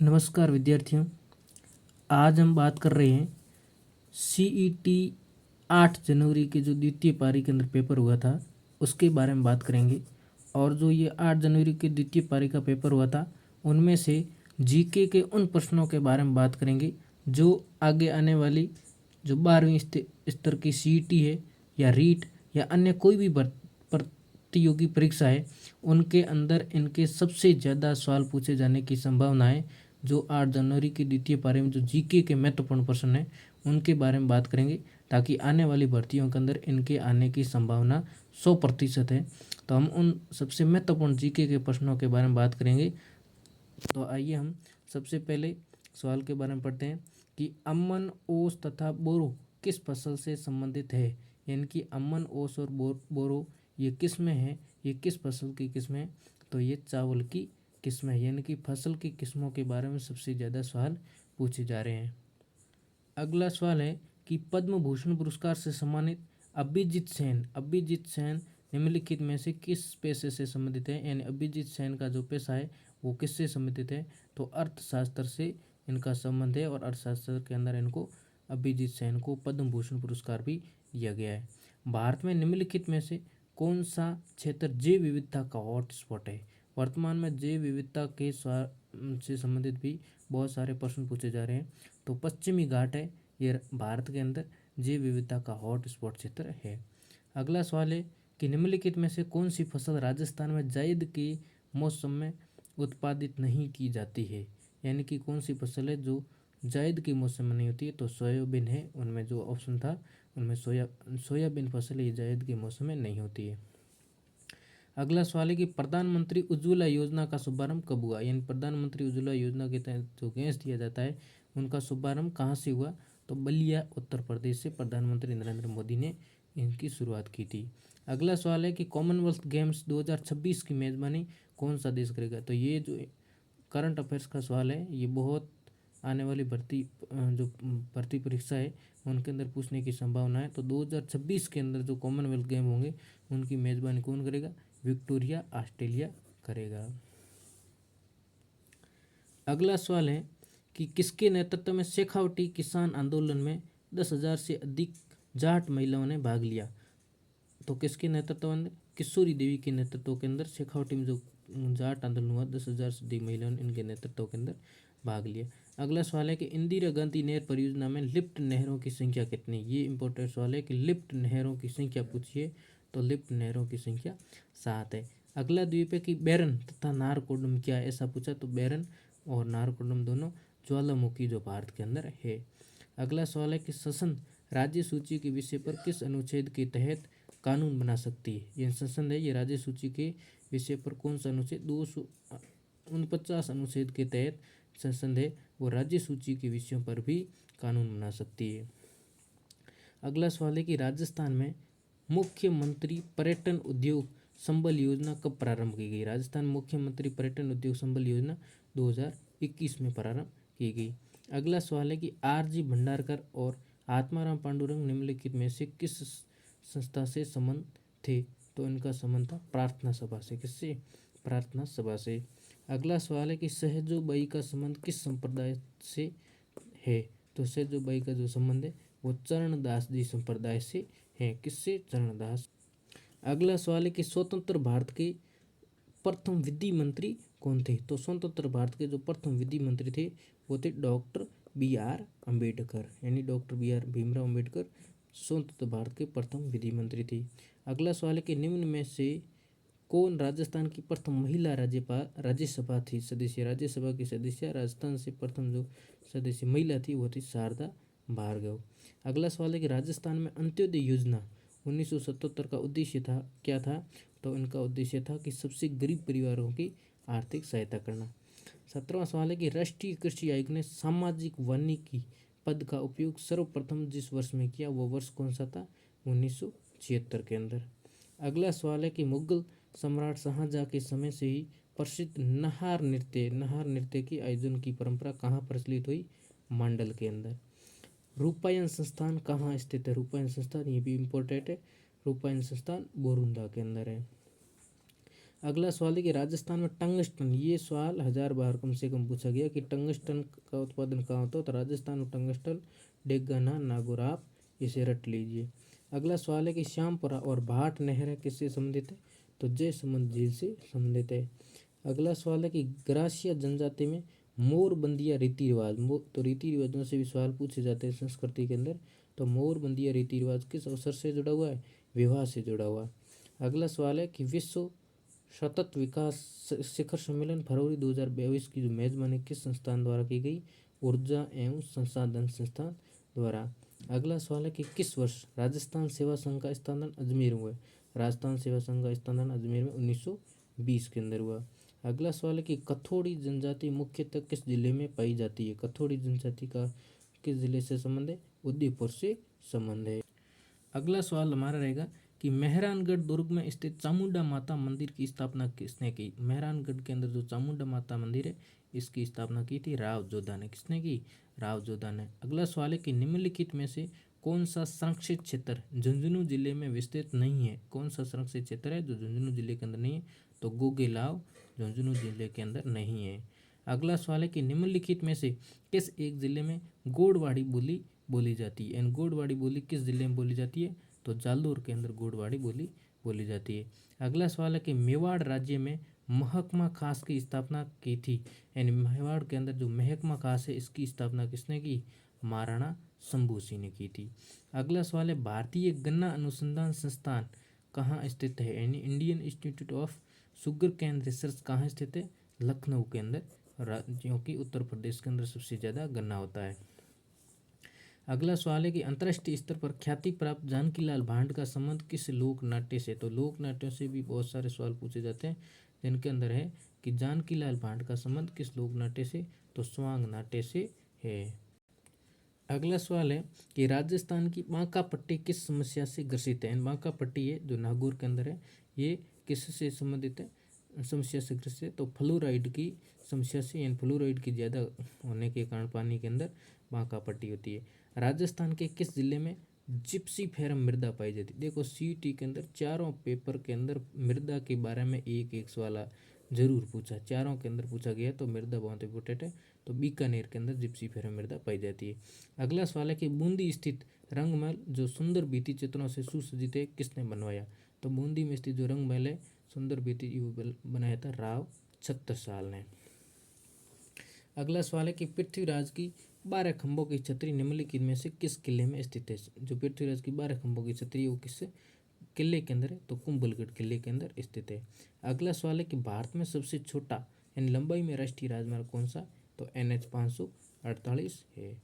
नमस्कार विद्यार्थियों। आज हम बात कर रहे हैं CET 8 जनवरी के जो द्वितीय पारी के अंदर पेपर हुआ था उसके बारे में बात करेंगे। और जो ये 8 जनवरी के द्वितीय पारी का पेपर हुआ था उनमें से जीके के उन प्रश्नों के बारे में बात करेंगे जो आगे आने वाली जो 12वीं स्तर की CET है या रीट या अन्य कोई भी प्रतियोगी परीक्षा है उनके अंदर इनके सबसे ज़्यादा सवाल पूछे जाने की संभावना है। जो 8 जनवरी की द्वितीय पारी में जो जीके के महत्वपूर्ण प्रश्न हैं उनके बारे में बात करेंगे ताकि आने वाली भर्तियों के अंदर इनके आने की संभावना 100% है। तो हम उन सबसे महत्वपूर्ण जीके के प्रश्नों के बारे में बात करेंगे। तो आइए हम सबसे पहले सवाल के बारे में पढ़ते हैं कि अमन, ओस तथा बोरो किस फसल से संबंधित है। यानी कि अमन, ओस और बोरो ये किस्में हैं, ये किस फसल की किस्में हैं। तो ये चावल की किस्में, यानी कि फसल की किस्मों के बारे में सबसे ज़्यादा सवाल पूछे जा रहे हैं। अगला सवाल है कि पद्म भूषण पुरस्कार से सम्मानित अभिजीत सेन निम्नलिखित में से किस पेशे से संबंधित है। यानी अभिजीत सेन का जो पेशा है वो किससे संबंधित है। तो अर्थशास्त्र से इनका संबंध है और अर्थशास्त्र के अंदर इनको अभिजीत सेन को पद्म भूषण पुरस्कार भी दिया गया है। भारत में निम्नलिखित में से कौन सा क्षेत्र जैव विविधता का हॉटस्पॉट है। वर्तमान में जैव विविधता के से संबंधित भी बहुत सारे प्रश्न पूछे जा रहे हैं। तो पश्चिमी घाट है ये भारत के अंदर जैव विविधता का हॉटस्पॉट क्षेत्र है। अगला सवाल है कि निम्नलिखित में से कौन सी फसल राजस्थान में जायद के मौसम में उत्पादित नहीं की जाती है। यानी कि कौन सी फसल है जो जायद के मौसम में नहीं होती है। तो सोयाबीन है, उनमें जो ऑप्शन था उनमें सोयाबीन फसल ये जायद के मौसम में नहीं होती है। अगला सवाल है कि प्रधानमंत्री उज्ज्वला योजना का शुभारंभ कब हुआ। यानी प्रधानमंत्री उज्ज्वला योजना के तहत जो गैस दिया जाता है उनका शुभारंभ कहाँ से हुआ। तो बलिया उत्तर प्रदेश से प्रधानमंत्री नरेंद्र मोदी ने इनकी शुरुआत की थी। अगला सवाल है कि कॉमनवेल्थ गेम्स 2026 की मेजबानी कौन सा देश करेगा। तो ये जो करंट अफेयर्स का सवाल है ये बहुत आने वाली भर्ती परीक्षा है उनके अंदर पूछने की संभावना है। तो 2026 के अंदर जो कॉमनवेल्थ गेम होंगे उनकी मेजबानी कौन करेगा। विक्टोरिया ऑस्ट्रेलिया करेगा। अगला सवाल है कि किसके नेतृत्व में शेखावटी किसान आंदोलन में 10,000 से अधिक जाट महिलाओं ने भाग लिया। तो किसके नेतृत्व में। किशोरी देवी के नेतृत्व के अंदर शेखावटी में जो जाट आंदोलन हुआ 10,000 से अधिक महिलाओं ने इनके नेतृत्व के अंदर भाग लिया। अगला सवाल है कि इंदिरा गांधी नहर परियोजना में लिफ्ट नहरों की संख्या कितनी। ये इंपॉर्टेंट सवाल है कि लिफ्ट नहरों की संख्या पूछिए तो लिफ्ट नहरों की संख्या 7 है। अगला द्वीप है कि बैरन तथा नारकोडम क्या है। ऐसा पूछा तो बैरन और नारकोडम दोनों ज्वालामुखी जो भारत के अंदर है। अगला सवाल है कि संसद राज्य सूची के विषय पर किस अनुच्छेद के तहत कानून बना सकती है। ये संसद है ये राज्य सूची के विषय पर कौन सा अनुच्छेद 249 अनुच्छेद के तहत संसद है वो राज्य सूची के विषयों पर भी कानून बना सकती है। अगला सवाल है कि राजस्थान में मुख्यमंत्री पर्यटन उद्योग संबल योजना कब प्रारंभ की गई। राजस्थान मुख्यमंत्री पर्यटन उद्योग संबल योजना 2021 में प्रारंभ की गई। अगला सवाल है कि RG भंडारकर और आत्माराम पांडुरंग निम्नलिखित में से किस संस्था से संबंध थे। तो इनका संबंध था प्रार्थना सभा से। किससे। प्रार्थना सभा से। अगला सवाल है कि सहजोबाई का संबंध किस संप्रदाय से है। तो सहजोबाई का जो संबंध है वो चरणदास जी संप्रदाय से है। किससे। चरणदास। अगला सवाल है कि स्वतंत्र भारत के प्रथम विधि मंत्री कौन थे। तो स्वतंत्र भारत के जो प्रथम विधि मंत्री थे वो थे डॉक्टर BR अम्बेडकर। यानी डॉक्टर BR भीमराव अम्बेडकर स्वतंत्र भारत के प्रथम विधि मंत्री थे। अगला सवाल है कि निम्न में से कौन राजस्थान की प्रथम महिला राज्यसभा थी सदस्य। राज्यसभा की सदस्य राजस्थान से प्रथम जो सदस्य महिला थी वो थी शारदा भार्गव। अगला सवाल है कि राजस्थान में अंत्योदय योजना 1977 का उद्देश्य था क्या था। तो इनका उद्देश्य था कि सबसे गरीब परिवारों की आर्थिक सहायता करना। 17वां सवाल है कि राष्ट्रीय कृषि आयोग ने सामाजिक वानिकी पद का उपयोग सर्वप्रथम जिस वर्ष में किया वो वर्ष कौन सा था। 1976 के अंदर। अगला सवाल है कि मुगल सम्राट शाहजहाँ के समय से ही प्रसिद्ध नहार नृत्य की आयोजन की परंपरा कहाँ प्रचलित हुई। मंडल के अंदर। रूपायन संस्थान कहाँ स्थित है। रूपायन संस्थान ये भी इम्पोर्टेंट है। रूपायन संस्थान बोरुंदा के अंदर है। अगला सवाल है कि राजस्थान में टंगस्टन, ये सवाल 1000 बार कम से कम पूछा गया कि टंगस्टन का उत्पादन कहाँ होता है, तो राजस्थान में टंगस्टन, डेगाना, नागौर, आप इसे रट लीजिए। अगला सवाल है कि श्यामपुरा और भाट नहर किससे संबंधित है, तो जयसमंद झील से संबंधित है। अगला सवाल है कि ग्रासिया जनजाति में मोरबंदिया रीति रिवाज, तो रीति रिवाजों से भी सवाल पूछे जाते हैं संस्कृति के अंदर, तो मोरबंदिया रीति रिवाज किस अवसर से जुड़ा हुआ है, विवाह से जुड़ा हुआ। अगला सवाल है कि विश्व सतत विकास शिखर सम्मेलन फरवरी 2022 की जो मेजबानी किस संस्थान द्वारा की गई, ऊर्जा एवं संसाधन संस्थान द्वारा। अगला सवाल है कि किस वर्ष राजस्थान सेवा संघ का स्थापना अजमेर में हुआ है, राजस्थान सेवा संघ का स्थापना अजमेर में 1920 के अंदर हुआ। अगला सवाल है कि कथोड़ी जनजाति मुख्यतः किस जिले में पाई जाती है, कथोड़ी जनजाति का किस जिले से संबंध है, उदयपुर से संबंध है। अगला सवाल हमारा रहेगा कि मेहरानगढ़ दुर्ग में स्थित चामुंडा माता मंदिर की स्थापना किसने की, मेहरानगढ़ के अंदर जो चामुंडा माता मंदिर है इसकी स्थापना की थी राव जोधा ने, किसने की, राव जोधा ने। अगला सवाल है कि निम्नलिखित में से कौन सा संरक्षित क्षेत्र झुंझुनू जिले में विस्तृत नहीं है, कौन सा संरक्षित क्षेत्र है जो झुंझुनू जिले के अंदर नहीं है, तो गोगेलाव झुंझुनू जिले के अंदर नहीं है। अगला सवाल है कि निम्नलिखित में से किस एक जिले में गोड़वाड़ी बोली बोली जाती है, एंड गोड़वाड़ी बोली किस जिले में बोली जाती है, तो जालोर के अंदर गोड़वाड़ी बोली बोली जाती है। अगला सवाल है कि मेवाड़ राज्य में महकमा खास की स्थापना की थी, यानी मेवाड़ के अंदर जो महकमा खास है इसकी स्थापना किसने की, महाराणा शंभू सिंह ने की थी। अगला सवाल है भारतीय गन्ना अनुसंधान संस्थान कहाँ स्थित है, यानी Indian institute of sugar cane research कहाँ स्थित है, लखनऊ के अंदर, राज्यों की उत्तर प्रदेश के अंदर सबसे ज़्यादा गन्ना होता है। अगला सवाल है कि अंतर्राष्ट्रीय स्तर पर ख्याति प्राप्त जानकीलाल भांड का संबंध किस लोक नाट्य से, तो लोक नाट्यों से भी बहुत सारे सवाल पूछे जाते हैं जिनके अंदर है कि जानकीलाल भांड का संबंध किस लोक नाट्य से, तो स्वांग नाट्य से है। अगला सवाल है कि राजस्थान की बांका पट्टी किस समस्या से ग्रसित है, बांका पट्टी है जो नागौर के अंदर है ये किससे संबंधित है, समस्या से ग्रसित है, तो फ्लोराइड की समस्या से, यानी फ्लोराइड की ज़्यादा होने के कारण पानी के अंदर बांका पट्टी होती है। राजस्थान के किस जिले में जिप्सीफेरम मृदा पाई जाती है, देखो सीईटी के अंदर चारों पेपर के अंदर मृदा के बारे में एक एक सवाल जरूर पूछा, चारों के अंदर पूछा गया, तो मृदा बहुत इंपोर्टेंट है, तो बीकानेर के अंदर जिप्सीफेरम मृदा पाई जाती है। अगला सवाल है कि बूंदी स्थित रंगमहल जो सुंदर भित्ति चित्रों से सुसज्जित है किसने बनवाया, तो बूंदी में स्थित जो रंगमहल है सुंदर भित्ति बनाया था राव छत्रसाल ने। अगला सवाल है कि पृथ्वीराज की 12 खंभों की छतरी निम्नलिखित में से किस किले में स्थित है, जो पृथ्वीराज की 12 खंभों की छतरी वो किस किले के अंदर है, तो कुंभलगढ़ किले के अंदर स्थित है। अगला सवाल है कि भारत में सबसे छोटा यानी लंबाई में राष्ट्रीय राजमार्ग कौन सा, तो NH 548 है।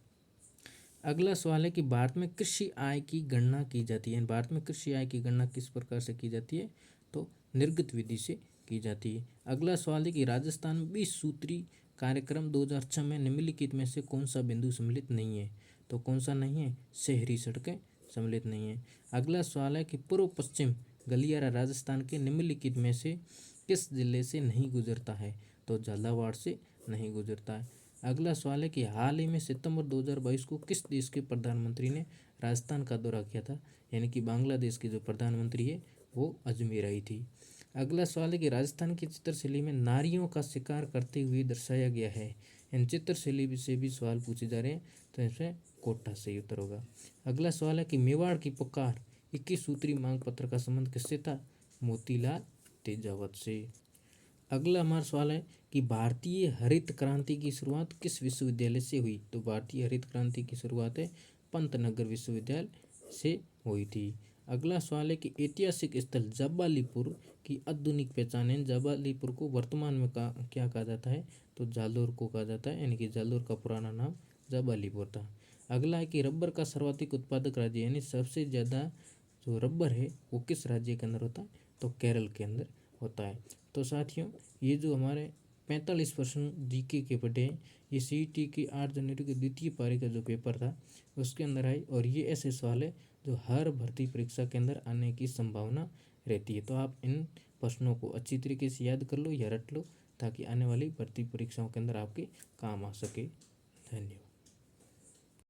अगला सवाल है कि भारत में कृषि आय की गणना की जाती है, भारत में कृषि आय की गणना किस प्रकार से की जाती है, तो निर्गत विधि से की जाती है। अगला सवाल है कि राजस्थान में 20 सूत्री कार्यक्रम 2006 में निम्नलिखित में से कौन सा बिंदु सम्मिलित नहीं है, तो कौन सा नहीं है, शहरी सड़कें सम्मिलित नहीं है। अगला सवाल है कि पूर्व पश्चिम गलियारा राजस्थान के निम्नलिखित में से किस जिले से नहीं गुजरता है, तो झालावाड़ से नहीं गुजरता है। अगला सवाल है कि हाल ही में सितंबर 2022 को किस देश के प्रधानमंत्री ने राजस्थान का दौरा किया था, यानी कि बांग्लादेश की जो प्रधानमंत्री है वो अजमेर आई थी। अगला सवाल है कि राजस्थान की चित्रशैली में नारियों का शिकार करते हुए दर्शाया गया है, इन चित्रशैली से भी सवाल पूछे जा रहे हैं, तो इसमें कोटा सही उत्तर होगा। अगला सवाल है कि मेवाड़ की पुकार 21 सूत्री मांग पत्र का संबंध किससे था, मोतीलाल तेजावत से। अगला हमारा सवाल है कि भारतीय हरित क्रांति की शुरुआत किस विश्वविद्यालय से हुई, तो भारतीय हरित क्रांति की शुरुआत है पंतनगर विश्वविद्यालय से हुई थी। अगला सवाल है कि ऐतिहासिक स्थल जाबालीपुर की आधुनिक पहचान है, जाबालीपुर को वर्तमान में क्या कहा जाता है, तो जालोर को कहा जाता है, यानी कि जालोर का पुराना नाम जाबालीपुर था। अगला है कि रबर का सर्वाधिक उत्पादक राज्य यानी सबसे ज़्यादा जो रबर है वो किस राज्य के अंदर होता है, तो केरल के अंदर होता है। तो साथियों ये जो हमारे 45% जीके के पढ़े हैं ये सीईटी की 8 जनवरी की द्वितीय पारी का जो पेपर था उसके अंदर आए, और ये ऐसे सवाल है जो हर भर्ती परीक्षा के अंदर आने की संभावना रहती है। तो आप इन प्रश्नों को अच्छी तरीके से याद कर लो या रट लो ताकि आने वाली भर्ती परीक्षाओं के अंदर आपके काम आ सके। धन्यवाद।